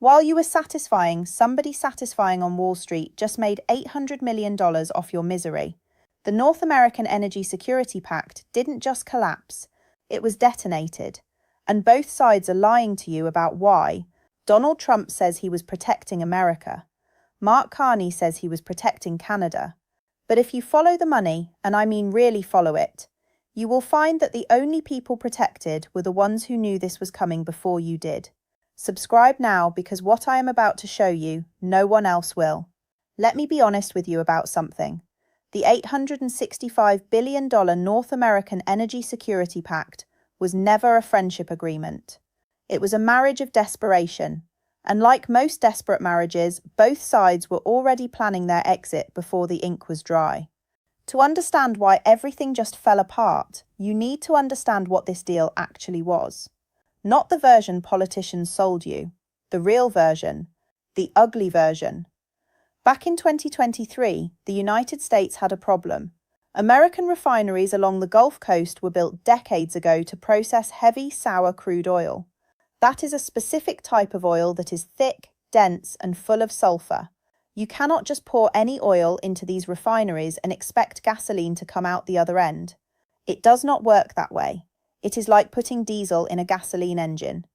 While you were satisfying, somebody satisfying on Wall Street just made $800 million off your misery. The North American Energy Security Pact didn't just collapse, it was detonated. And both sides are lying to you about why. Donald Trump says he was protecting America. Mark Carney says he was protecting Canada. But if you follow the money, and I mean really follow it, you will find that the only people protected were the ones who knew this was coming before you did. Subscribe now because what I am about to show you, no one else will. Let me be honest with you about something. The $865 billion North American Energy Security Pact was never a friendship agreement. It was a marriage of desperation. And like most desperate marriages, both sides were already planning their exit before the ink was dry. To understand why everything just fell apart, you need to understand what this deal actually was. Not the version politicians sold you, the real version, the ugly version. Back in 2023, the United States had a problem. American refineries along the Gulf Coast were built decades ago to process heavy, sour crude oil. That is a specific type of oil that is thick, dense, and full of sulfur. You cannot just pour any oil into these refineries and expect gasoline to come out the other end. It does not work that way. It is like putting diesel in a gasoline engine.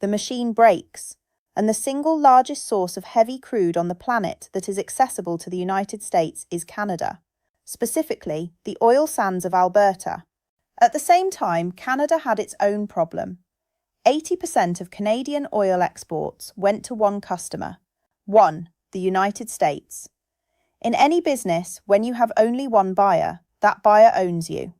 The machine breaks, and the single largest source of heavy crude on the planet that is accessible to the United States is Canada, specifically the oil sands of Alberta. At the same time, Canada had its own problem. 80% of Canadian oil exports went to one customer. One, the United States. In any business, when you have only one buyer, that buyer owns you.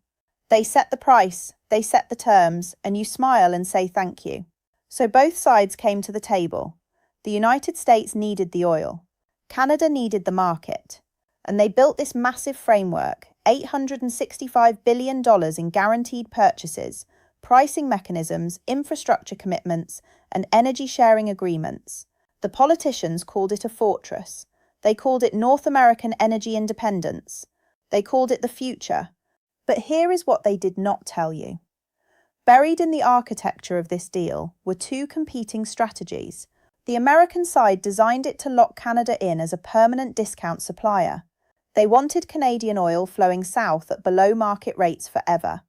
They set the price, they set the terms, and you smile and say thank you. So both sides came to the table. The United States needed the oil. Canada needed the market. And they built this massive framework, $865 billion in guaranteed purchases, pricing mechanisms, infrastructure commitments, and energy sharing agreements. The politicians called it a fortress. They called it North American energy independence. They called it the future. But here is what they did not tell you. Buried in the architecture of this deal were two competing strategies. The American side designed it to lock Canada in as a permanent discount supplier. They wanted Canadian oil flowing south at below market rates forever.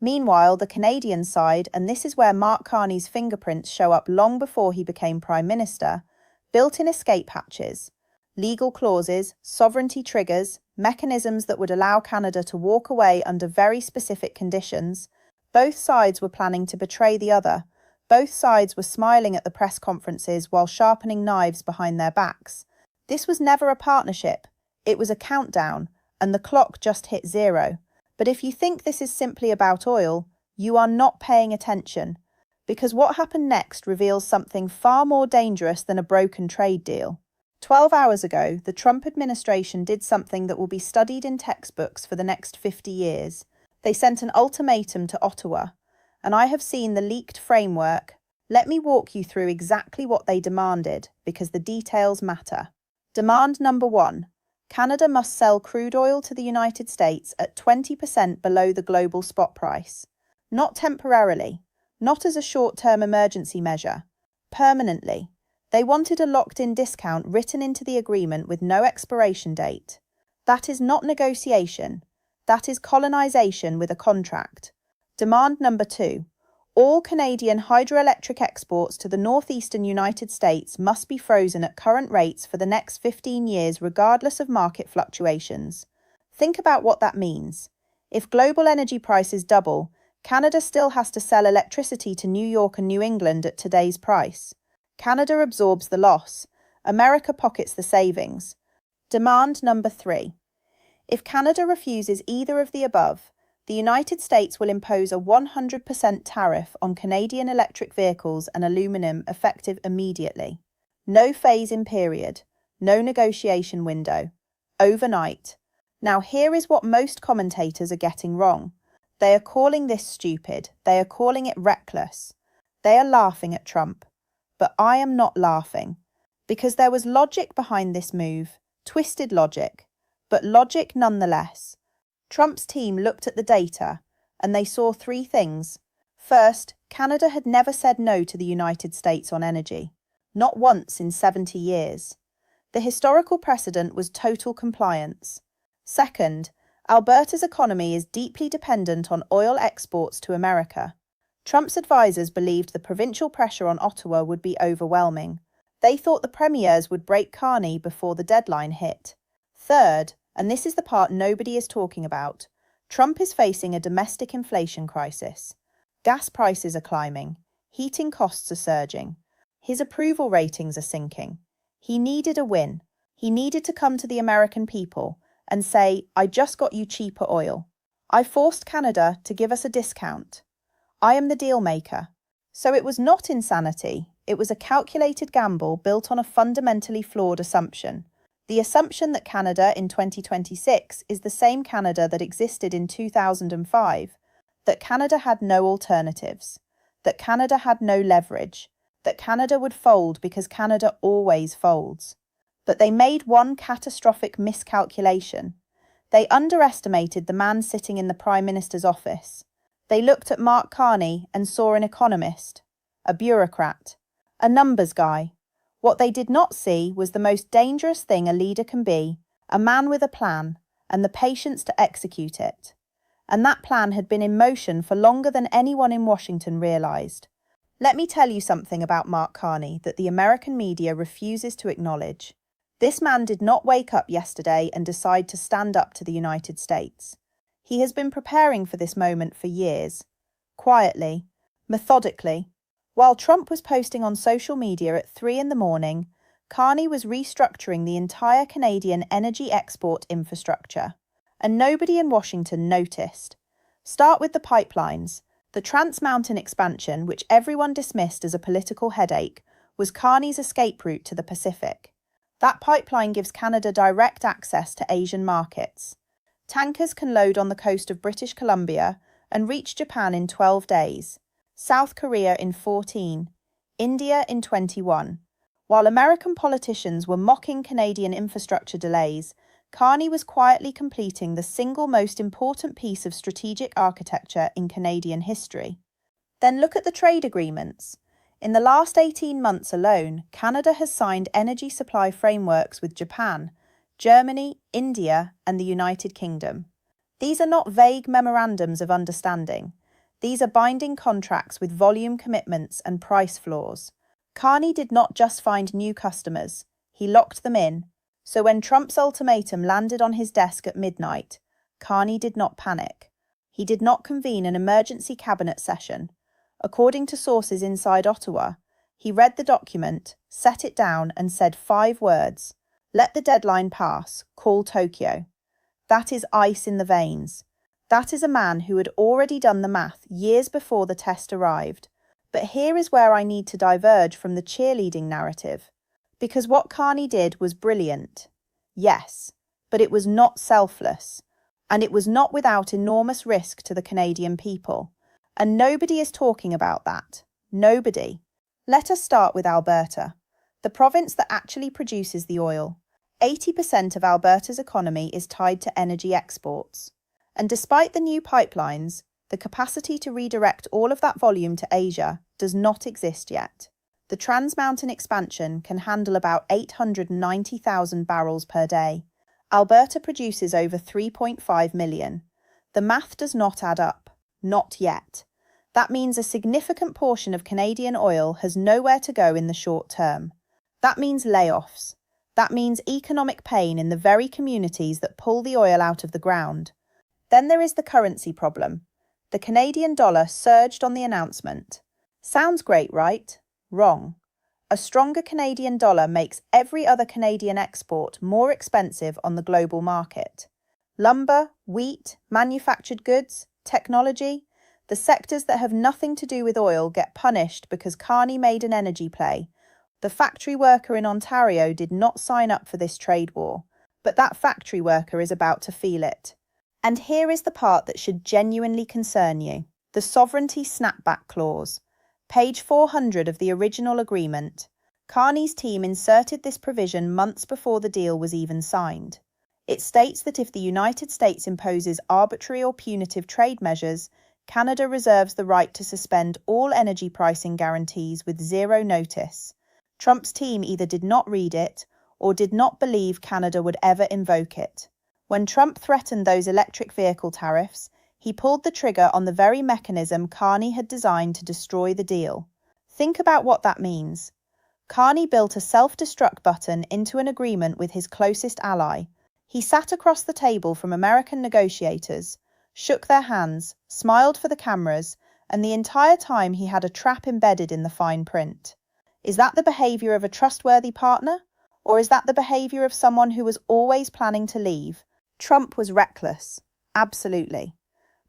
Meanwhile, the Canadian side, and this is where Mark Carney's fingerprints show up long before he became Prime Minister, built in escape hatches, legal clauses, sovereignty triggers, mechanisms that would allow Canada to walk away under very specific conditions. Both sides were planning to betray the other. Both sides were smiling at the press conferences while sharpening knives behind their backs. This was never a partnership. It was a countdown, and the clock just hit zero. But if you think this is simply about oil, you are not paying attention, because what happened next reveals something far more dangerous than a broken trade deal. 12 hours ago, the Trump administration did something that will be studied in textbooks for the next 50 years. They sent an ultimatum to Ottawa, and I have seen the leaked framework. Let me walk you through exactly what they demanded, because the details matter. Demand number 1. Canada must sell crude oil to the United States at 20% below the global spot price. Not temporarily, not as a short-term emergency measure, permanently. They wanted a locked-in discount written into the agreement with no expiration date. That is not negotiation. That is colonization with a contract. Demand number 2. All Canadian hydroelectric exports to the northeastern United States must be frozen at current rates for the next 15 years regardless of market fluctuations. Think about what that means. If global energy prices double, Canada still has to sell electricity to New York and New England at today's price. Canada absorbs the loss. America pockets the savings. Demand number 3. If Canada refuses either of the above, the United States will impose a 100% tariff on Canadian electric vehicles and aluminum effective immediately. No phase-in period, no negotiation window. Overnight. Now here is what most commentators are getting wrong. They are calling this stupid. They are calling it reckless. They are laughing at Trump. But I am not laughing. Because there was logic behind this move. Twisted logic. But logic nonetheless. Trump's team looked at the data, and they saw 3 things. First, Canada had never said no to the United States on energy. not once in 70 years. The historical precedent was total compliance. Second, Alberta's economy is deeply dependent on oil exports to America. Trump's advisors believed the provincial pressure on Ottawa would be overwhelming. They thought the premiers would break Carney before the deadline hit. Third, and this is the part nobody is talking about, Trump is facing a domestic inflation crisis. Gas prices are climbing. Heating costs are surging. His approval ratings are sinking. He needed a win. He needed to come to the American people and say, I just got you cheaper oil. I forced Canada to give us a discount. I am the deal maker. So it was not insanity. It was a calculated gamble built on a fundamentally flawed assumption. The assumption that Canada in 2026 is the same Canada that existed in 2005, that Canada had no alternatives, that Canada had no leverage, that Canada would fold because Canada always folds. But they made one catastrophic miscalculation. They underestimated the man sitting in the Prime Minister's office. They looked at Mark Carney and saw an economist, a bureaucrat, a numbers guy. What they did not see was the most dangerous thing a leader can be, a man with a plan, and the patience to execute it. And that plan had been in motion for longer than anyone in Washington realized. Let me tell you something about Mark Carney that the American media refuses to acknowledge. This man did not wake up yesterday and decide to stand up to the United States. He has been preparing for this moment for years. Quietly, methodically. While Trump was posting on social media at 3 a.m, Carney was restructuring the entire Canadian energy export infrastructure. And nobody in Washington noticed. Start with the pipelines. The Trans Mountain expansion, which everyone dismissed as a political headache, was Carney's escape route to the Pacific. That pipeline gives Canada direct access to Asian markets. Tankers can load on the coast of British Columbia and reach Japan in 12 days, South Korea in 14, India in 21. While American politicians were mocking Canadian infrastructure delays, Carney was quietly completing the single most important piece of strategic architecture in Canadian history. Then look at the trade agreements. In the last 18 months alone, Canada has signed energy supply frameworks with Japan, Germany, India, and the United Kingdom. These are not vague memorandums of understanding. These are binding contracts with volume commitments and price floors. Carney did not just find new customers, he locked them in. So when Trump's ultimatum landed on his desk at midnight, Carney did not panic. He did not convene an emergency cabinet session. According to sources inside Ottawa, he read the document, set it down, and said 5 words. Let the deadline pass, call Tokyo. That is ice in the veins. That is a man who had already done the math years before the test arrived. But here is where I need to diverge from the cheerleading narrative. Because what Carney did was brilliant. Yes, but it was not selfless. And it was not without enormous risk to the Canadian people. And nobody is talking about that. Nobody. Let us start with Alberta, the province that actually produces the oil. 80% of Alberta's economy is tied to energy exports. And despite the new pipelines, the capacity to redirect all of that volume to Asia does not exist yet. The Trans Mountain expansion can handle about 890,000 barrels per day. Alberta produces over 3.5 million. The math does not add up. Not yet. That means a significant portion of Canadian oil has nowhere to go in the short term. That means layoffs. That means economic pain in the very communities that pull the oil out of the ground. Then there is the currency problem. The Canadian dollar surged on the announcement. Sounds great, right? Wrong. A stronger Canadian dollar makes every other Canadian export more expensive on the global market. Lumber, wheat, manufactured goods, technology, the sectors that have nothing to do with oil get punished because Carney made an energy play. The factory worker in Ontario did not sign up for this trade war, but that factory worker is about to feel it. And here is the part that should genuinely concern you. The sovereignty snapback clause. Page 400 of the original agreement. Carney's team inserted this provision months before the deal was even signed. It states that if the United States imposes arbitrary or punitive trade measures, Canada reserves the right to suspend all energy pricing guarantees with zero notice. Trump's team either did not read it or did not believe Canada would ever invoke it. When Trump threatened those electric vehicle tariffs, he pulled the trigger on the very mechanism Carney had designed to destroy the deal. Think about what that means. Carney built a self-destruct button into an agreement with his closest ally. He sat across the table from American negotiators, shook their hands, smiled for the cameras, and the entire time he had a trap embedded in the fine print. Is that the behavior of a trustworthy partner? Or is that the behavior of someone who was always planning to leave? Trump was reckless, absolutely.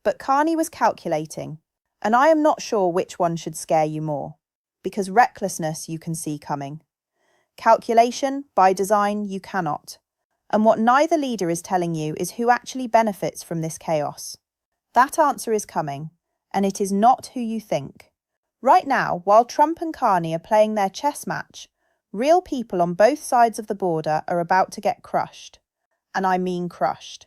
But Carney was calculating, and I am not sure which one should scare you more, because recklessness you can see coming. Calculation, by design, you cannot. And what neither leader is telling you is who actually benefits from this chaos. That answer is coming, and it is not who you think. Right now, while Trump and Carney are playing their chess match, real people on both sides of the border are about to get crushed. And I mean crushed.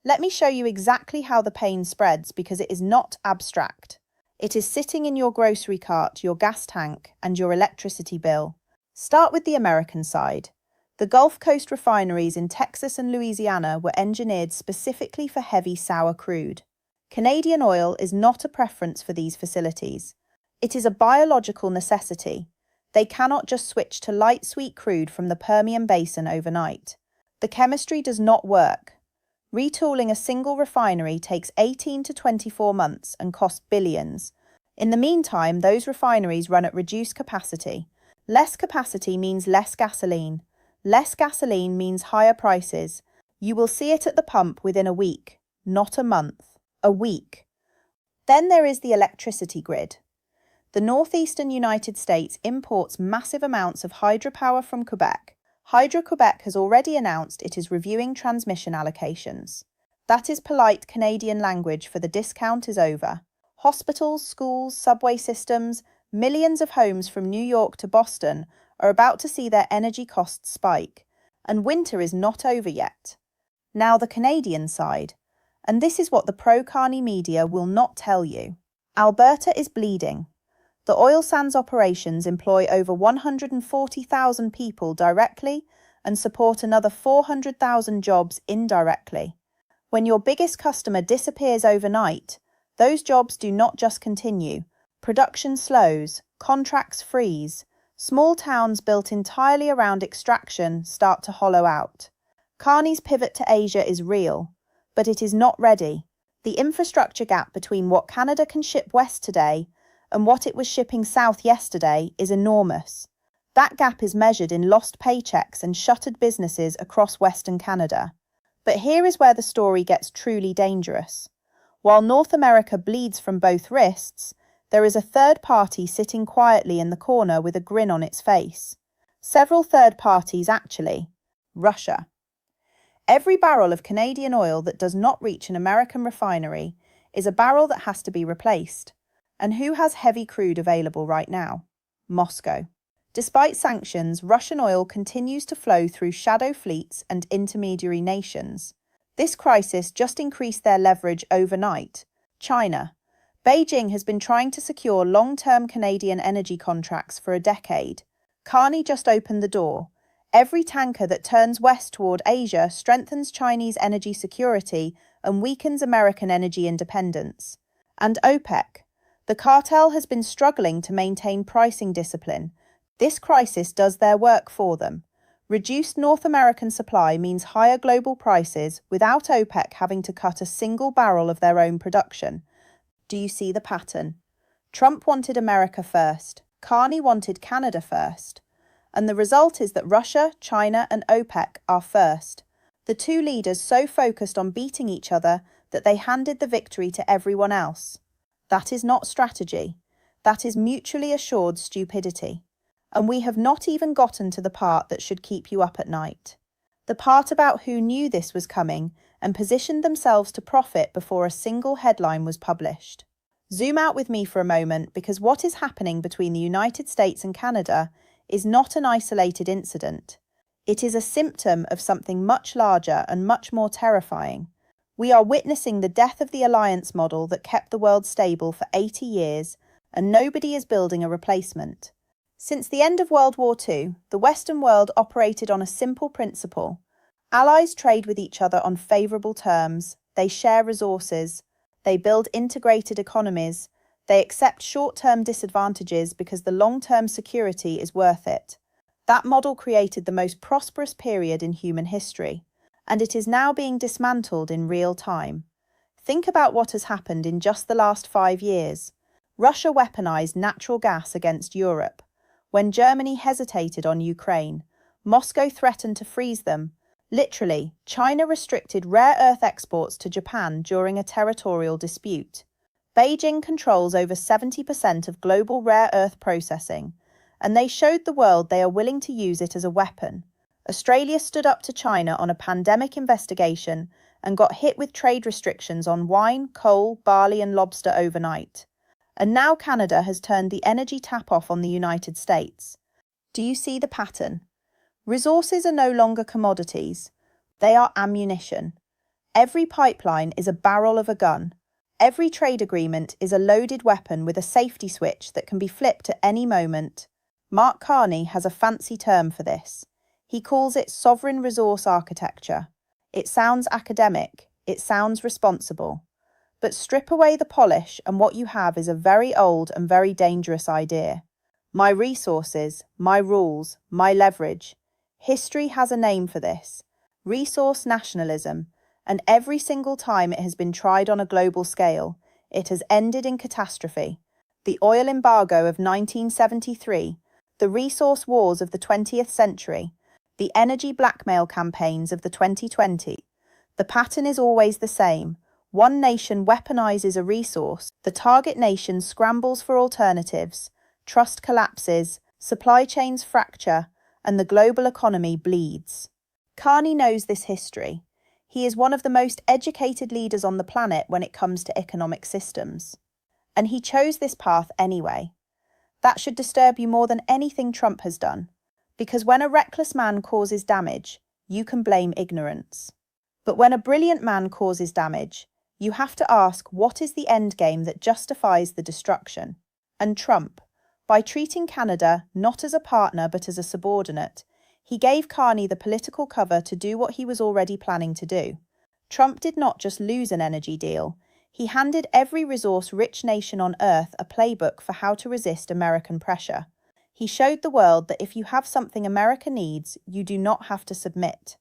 Let me show you exactly how the pain spreads because it is not abstract. It is sitting in your grocery cart, your gas tank, and your electricity bill. Start with the American side. The Gulf Coast refineries in Texas and Louisiana were engineered specifically for heavy sour crude. Canadian oil is not a preference for these facilities. It is a biological necessity. They cannot just switch to light sweet crude from the Permian Basin overnight. The chemistry does not work. Retooling a single refinery takes 18 to 24 months and costs billions. In the meantime, those refineries run at reduced capacity. Less capacity means less gasoline. Less gasoline means higher prices. You will see it at the pump within a week, not a month. A week. Then there is the electricity grid. The northeastern United States imports massive amounts of hydropower from Quebec. Hydro-Quebec has already announced it is reviewing transmission allocations. That is polite Canadian language for the discount is over. Hospitals, schools, subway systems, millions of homes from New York to Boston are about to see their energy costs spike, and winter is not over yet. Now the Canadian side, and this is what the pro-Carney media will not tell you. Alberta is bleeding. The oil sands operations employ over 140,000 people directly and support another 400,000 jobs indirectly. When your biggest customer disappears overnight, those jobs do not just continue. Production slows, contracts freeze. Small towns built entirely around extraction start to hollow out. Carney's pivot to Asia is real, but it is not ready. The infrastructure gap between what Canada can ship west today and what it was shipping south yesterday is enormous. That gap is measured in lost paychecks and shuttered businesses across Western Canada. But here is where the story gets truly dangerous. While North America bleeds from both wrists, there is a third party sitting quietly in the corner with a grin on its face. Several third parties actually. Russia. Every barrel of Canadian oil that does not reach an American refinery is a barrel that has to be replaced. And who has heavy crude available right now? Moscow. Despite sanctions, Russian oil continues to flow through shadow fleets and intermediary nations. This crisis just increased their leverage overnight. China. Beijing has been trying to secure long-term Canadian energy contracts for a decade. Carney just opened the door. Every tanker that turns west toward Asia strengthens Chinese energy security and weakens American energy independence. And OPEC. The cartel has been struggling to maintain pricing discipline. This crisis does their work for them. Reduced North American supply means higher global prices without OPEC having to cut a single barrel of their own production. Do you see the pattern? Trump wanted America first. Carney wanted Canada first. And the result is that Russia, China, and OPEC are first. The two leaders so focused on beating each other that they handed the victory to everyone else. That is not strategy. That is mutually assured stupidity. And we have not even gotten to the part that should keep you up at night. The part about who knew this was coming and positioned themselves to profit before a single headline was published. Zoom out with me for a moment because what is happening between the United States and Canada is not an isolated incident. It is a symptom of something much larger and much more terrifying. We are witnessing the death of the alliance model that kept the world stable for 80 years, and nobody is building a replacement. Since the end of World War II, the Western world operated on a simple principle. Allies trade with each other on favourable terms, they share resources, they build integrated economies, they accept short-term disadvantages because the long-term security is worth it. That model created the most prosperous period in human history, and it is now being dismantled in real time. Think about what has happened in just the last 5 years. Russia weaponized natural gas against Europe. When Germany hesitated on Ukraine, Moscow threatened to freeze them. Literally, China restricted rare earth exports to Japan during a territorial dispute. Beijing controls over 70% of global rare earth processing, and they showed the world they are willing to use it as a weapon. Australia stood up to China on a pandemic investigation and got hit with trade restrictions on wine, coal, barley and lobster overnight. And now Canada has turned the energy tap off on the United States. Do you see the pattern? Resources are no longer commodities. They are ammunition. Every pipeline is a barrel of a gun. Every trade agreement is a loaded weapon with a safety switch that can be flipped at any moment. Mark Carney has a fancy term for this. He calls it sovereign resource architecture. It sounds academic. It sounds responsible. But strip away the polish and what you have is a very old and very dangerous idea. My resources, my rules, my leverage. History has a name for this. Resource nationalism. And every single time it has been tried on a global scale, it has ended in catastrophe. The oil embargo of 1973, the resource wars of the 20th century, the energy blackmail campaigns of the 2020. The pattern is always the same. One nation weaponizes a resource, the target nation scrambles for alternatives, trust collapses, supply chains fracture, and the global economy bleeds. Carney knows this history. He is one of the most educated leaders on the planet when it comes to economic systems. And he chose this path anyway. That should disturb you more than anything Trump has done, because when a reckless man causes damage, you can blame ignorance. But when a brilliant man causes damage, you have to ask what is the end game that justifies the destruction. And Trump, by treating Canada not as a partner but as a subordinate, he gave Carney the political cover to do what he was already planning to do. Trump did not just lose an energy deal, he handed every resource-rich nation on earth a playbook for how to resist American pressure. He showed the world that if you have something America needs, you do not have to submit.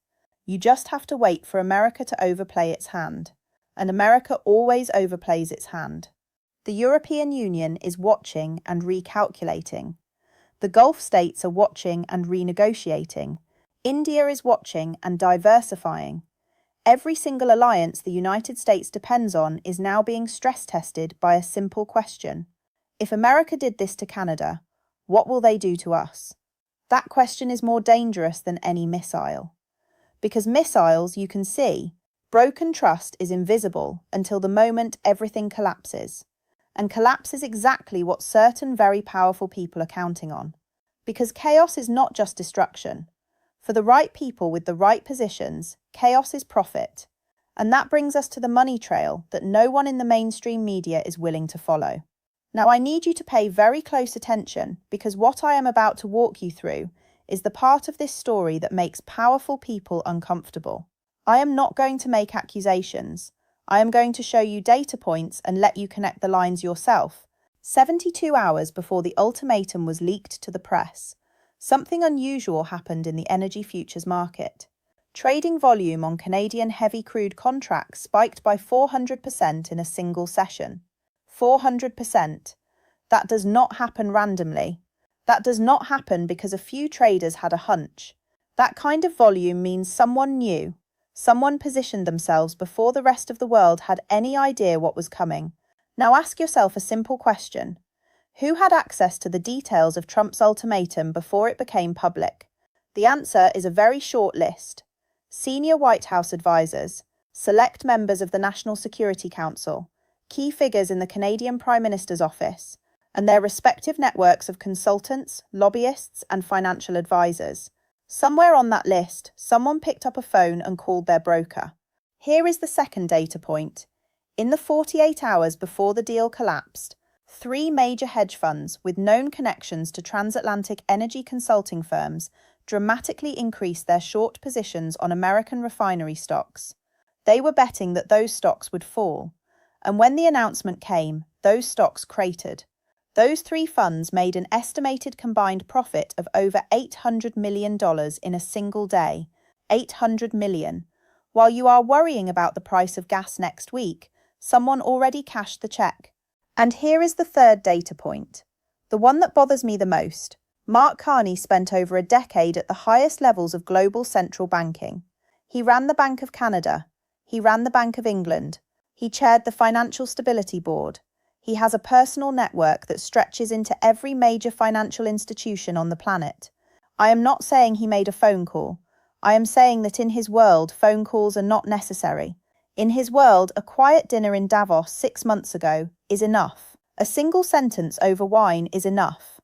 You just have to wait for America to overplay its hand. And America always overplays its hand. The European Union is watching and recalculating. The Gulf states are watching and renegotiating. India is watching and diversifying. Every single alliance the United States depends on is now being stress-tested by a simple question. If America did this to Canada, what will they do to us? That question is more dangerous than any missile. Because missiles you can see. Broken trust is invisible until the moment everything collapses. And collapse is exactly what certain very powerful people are counting on. Because chaos is not just destruction. For the right people with the right positions, chaos is profit. And that brings us to the money trail that no one in the mainstream media is willing to follow. Now I need you to pay very close attention because what I am about to walk you through is the part of this story that makes powerful people uncomfortable. I am not going to make accusations. I am going to show you data points and let you connect the lines yourself. 72 hours before the ultimatum was leaked to the press, something unusual happened in the energy futures market. Trading volume on Canadian heavy crude contracts spiked by 400% in a single session. 400%. That does not happen randomly. That does not happen because a few traders had a hunch. That kind of volume means someone knew. Someone positioned themselves before the rest of the world had any idea what was coming. Now ask yourself a simple question. Who had access to the details of Trump's ultimatum before it became public? The answer is a very short list. Senior White House advisors, select members of the National Security Council, key figures in the Canadian Prime Minister's office, and their respective networks of consultants, lobbyists, and financial advisors. Somewhere on that list, someone picked up a phone and called their broker. Here is the second data point. In the 48 hours before the deal collapsed, Three major hedge funds with known connections to transatlantic energy consulting firms dramatically increased their short positions on American refinery stocks. They were betting that those stocks would fall, and when the announcement came, those stocks cratered. Those three funds made an estimated combined profit of over $800 million in a single day. $800 million. While you are worrying about the price of gas next week, someone already cashed the check. And here is the third data point, the one that bothers me the most. Mark Carney spent over a decade at the highest levels of global central banking. He ran the Bank of Canada. He ran the Bank of England. He chaired the Financial Stability Board. He has a personal network that stretches into every major financial institution on the planet. I am not saying he made a phone call. I am saying that in his world, phone calls are not necessary. In his world, a quiet dinner in Davos 6 months ago is enough. A single sentence over wine is enough.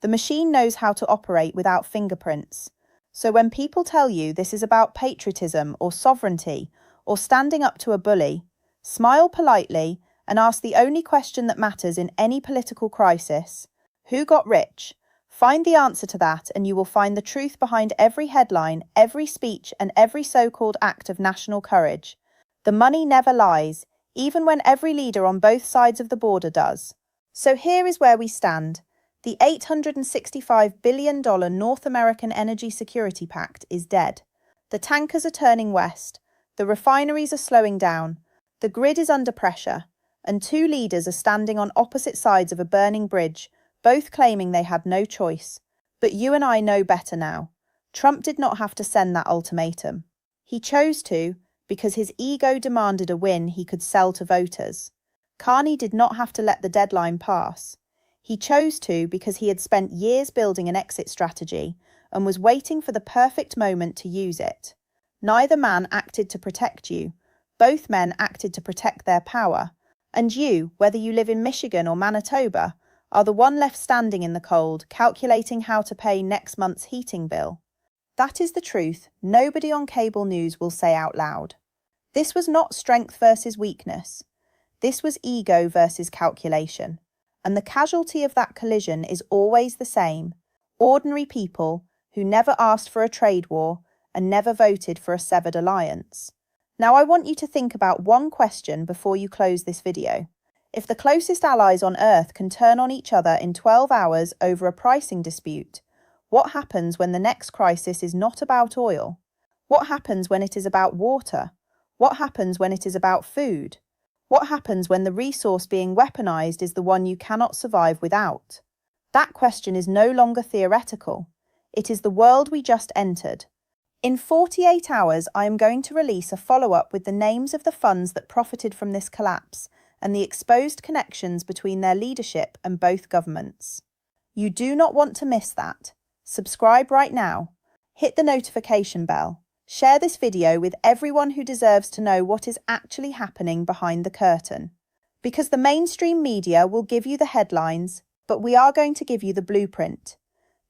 The machine knows how to operate without fingerprints. So when people tell you this is about patriotism or sovereignty or standing up to a bully, smile politely and ask the only question that matters in any political crisis: who got rich? Find the answer to that and you will find the truth behind every headline, every speech and every so-called act of national courage. The money never lies, even when every leader on both sides of the border does. So here is where we stand. The $865 billion North American Energy Security Pact is dead. The tankers are turning west, the refineries are slowing down, the grid is under pressure, and two leaders are standing on opposite sides of a burning bridge, both claiming they had no choice. But you and I know better now. Trump did not have to send that ultimatum. He chose to, because his ego demanded a win he could sell to voters. Carney did not have to let the deadline pass. He chose to because he had spent years building an exit strategy and was waiting for the perfect moment to use it. Neither man acted to protect you. Both men acted to protect their power. And you, whether you live in Michigan or Manitoba, are the one left standing in the cold, calculating how to pay next month's heating bill. That is the truth nobody on cable news will say out loud. This was not strength versus weakness. This was ego versus calculation. And the casualty of that collision is always the same: ordinary people who never asked for a trade war and never voted for a severed alliance. Now I want you to think about one question before you close this video. If the closest allies on Earth can turn on each other in 12 hours over a pricing dispute, what happens when the next crisis is not about oil? What happens when it is about water? What happens when it is about food? What happens when the resource being weaponized is the one you cannot survive without? That question is no longer theoretical. It is the world we just entered. In 48 hours, I am going to release a follow-up with the names of the funds that profited from this collapse and the exposed connections between their leadership and both governments. You do not want to miss that. Subscribe right now. Hit the notification bell. Share this video with everyone who deserves to know what is actually happening behind the curtain. Because the mainstream media will give you the headlines, but we are going to give you the blueprint.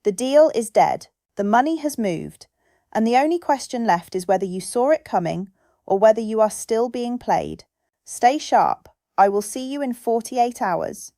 The deal is dead. The money has moved. And the only question left is whether you saw it coming or whether you are still being played. Stay sharp. I will see you in 48 hours.